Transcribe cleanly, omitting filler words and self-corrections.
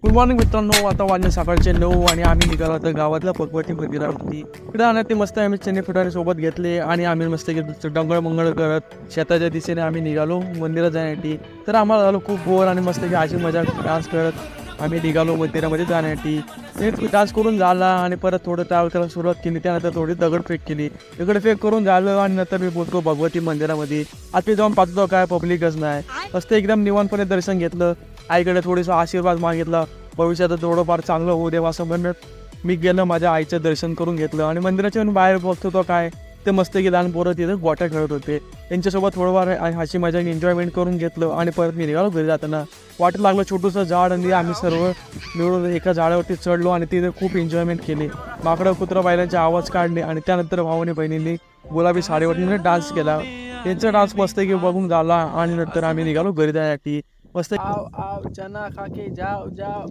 Good morning मित्रांनो. आता वाजले सकाळचे 9 आणि आम्ही निघालो होतो गावातल्या भगवती मंदिरावरती. इकडे आणत ते मस्त आम्ही चणे फुटाणे सोबत घेतले आणि आम्ही मस्त डंगळ मंगळ करत शेताच्या दिशेने आम्ही निघालो मंदिरात जाण्यासाठी. तर आम्हाला झालो खूप बोर आणि मस्त की अशी मजा डान्स करत आम्ही निघालो मंदिरामध्ये जाण्यासाठी. ते डान्स करून झाला आणि परत थोडं त्याला सुरुवात केली. त्यानंतर थोडी दगडफेक केली. दगडफेक करून झालं आणि नंतर मी बोलतो भगवती मंदिरामध्ये. आता जाऊन पाहतो काय पब्लिकच नाही. मस्त एकदम निवांतपणे दर्शन घेतलं. आईकडे थोडीसा आशीर्वाद मागितला, भविष्यात थोडंफार चांगलं होऊ देवा असं म्हणत मी गेलं, माझ्या आईचं दर्शन करून घेतलं. आणि मंदिराच्या बाहेर बघतो तो काय ते मस्त की लहान पोरं तिथं गोट्या खेळत होते. त्यांच्यासोबत थोडंफार हशी मजा एन्जॉयमेंट करून घेतलं आणि परत मी निघालो घरी. जाताना वाटत लागलं छोटंसं झाड आणि आम्ही सर्व मिळून एका झाडावरती चढलो आणि तिथे खूप एन्जॉयमेंट केली. माकडं कुत्रा बैलांचे आवाज काढले आणि त्यानंतर भावाने बहिणींनी गुलाबी साडीवरती डान्स केला. त्यांचा डान्स मस्त की बघून झाला आणि नंतर आम्ही निघालो घरी जाण्यासाठी. मस्त आओ आओ चना खा के जाओ जाओ